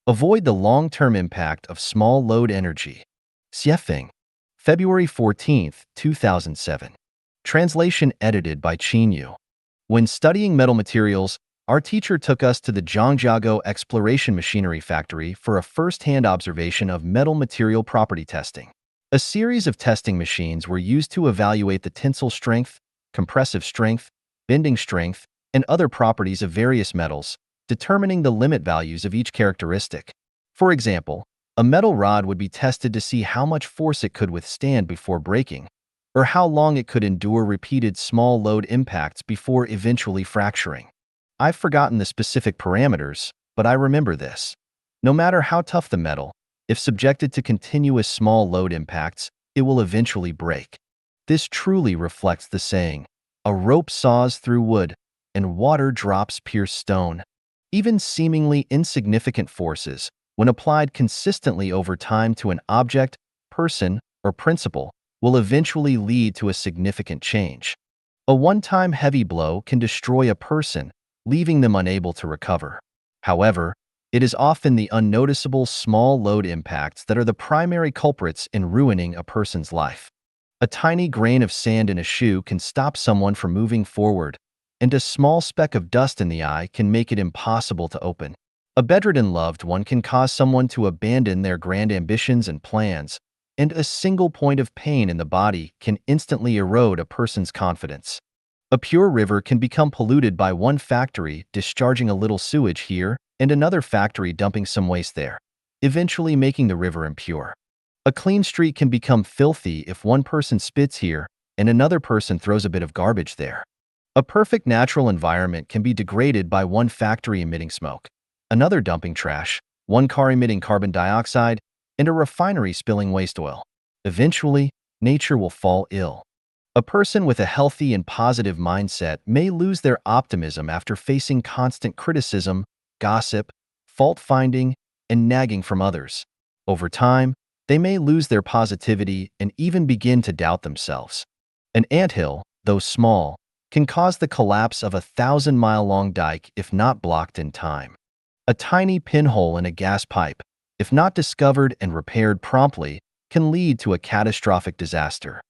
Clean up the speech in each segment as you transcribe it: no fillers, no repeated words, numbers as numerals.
Avoid the long-term impact of small load energy. Xiefeng, February 14, 2007. Translation edited by Qin Yu. When studying metal materials, our teacher took us to the Zhangjiago Exploration Machinery Factory for a first-hand observation of metal material property testing. A series of testing machines were used to evaluate the tensile strength, compressive strength, bending strength, and other properties of various metals, determining the limit values of each characteristic. For example, a metal rod would be tested to see how much force it could withstand before breaking, or how long it could endure repeated small load impacts before eventually fracturing. I've forgotten the specific parameters, but I remember this. No matter how tough the metal, if subjected to continuous small load impacts, it will eventually break. This truly reflects the saying, "A rope saws through wood, and water drops pierce stone." Even seemingly insignificant forces, when applied consistently over time to an object, person, or principle, will eventually lead to a significant change. A one-time heavy blow can destroy a person, leaving them unable to recover. However, it is often the unnoticeable small load impacts that are the primary culprits in ruining a person's life. A tiny grain of sand in a shoe can stop someone from moving forward, and a small speck of dust in the eye can make it impossible to open. A bedridden loved one can cause someone to abandon their grand ambitions and plans, and a single point of pain in the body can instantly erode a person's confidence. A pure river can become polluted by one factory discharging a little sewage here and another factory dumping some waste there, eventually making the river impure. A clean street can become filthy if one person spits here and another person throws a bit of garbage there. A perfect natural environment can be degraded by one factory emitting smoke, another dumping trash, one car emitting carbon dioxide, and a refinery spilling waste oil. Eventually, nature will fall ill. A person with a healthy and positive mindset may lose their optimism after facing constant criticism, gossip, fault-finding, and nagging from others. Over time, they may lose their positivity and even begin to doubt themselves. An anthill, though small, can cause the collapse of a 1,000-mile-long dike if not blocked in time. A tiny pinhole in a gas pipe, if not discovered and repaired promptly, can lead to a catastrophic disaster.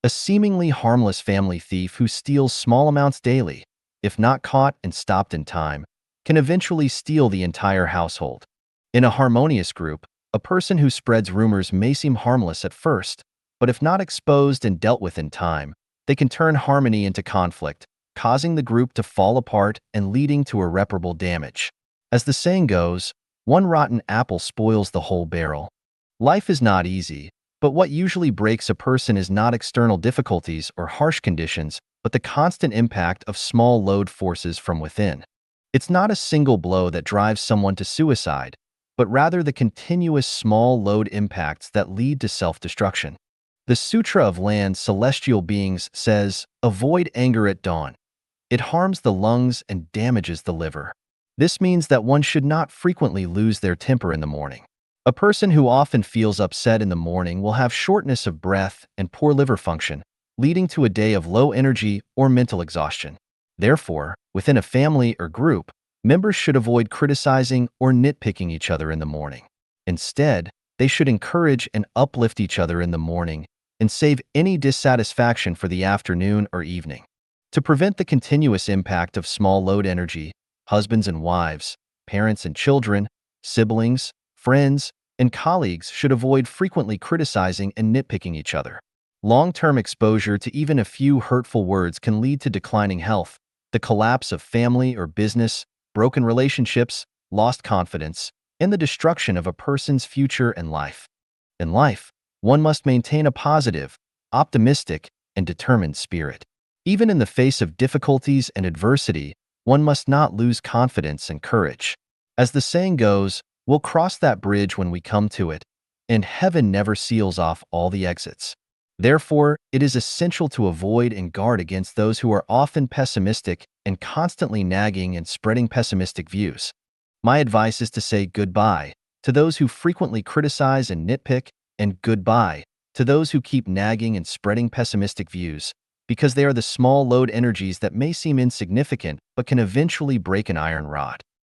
A seemingly harmless family thief who steals small amounts daily, if not caught and stopped in time, can eventually steal the entire household. In a harmonious group, a person who spreads rumors may seem harmless at first, but if not exposed and dealt with in time, they can turn harmony into conflict, causing the group to fall apart and leading to irreparable damage. As the saying goes, one rotten apple spoils the whole barrel. Life is not easy, but what usually breaks a person is not external difficulties or harsh conditions, but the constant impact of small load forces from within. It's not a single blow that drives someone to suicide, but rather the continuous small load impacts that lead to self-destruction. The Sutra of Land Celestial Beings says, "Avoid anger at dawn. It harms the lungs and damages the liver." This means that one should not frequently lose their temper in the morning. A person who often feels upset in the morning will have shortness of breath and poor liver function, leading to a day of low energy or mental exhaustion. Therefore, within a family or group, members should avoid criticizing or nitpicking each other in the morning. Instead, they should encourage and uplift each other in the morning and save any dissatisfaction for the afternoon or evening. To prevent the continuous impact of small load energy, husbands and wives, parents and children, siblings, friends, and colleagues should avoid frequently criticizing and nitpicking each other. Long-term exposure to even a few hurtful words can lead to declining health, the collapse of family or business, broken relationships, lost confidence, and the destruction of a person's future and life. In life, one must maintain a positive, optimistic, and determined spirit. Even in the face of difficulties and adversity, one must not lose confidence and courage. As the saying goes, we'll cross that bridge when we come to it, and heaven never seals off all the exits. Therefore, it is essential to avoid and guard against those who are often pessimistic and constantly nagging and spreading pessimistic views. My advice is to say goodbye to those who frequently criticize and nitpick, and goodbye to those who keep nagging and spreading pessimistic views, because they are the small load energies that may seem insignificant but can eventually break an iron rod.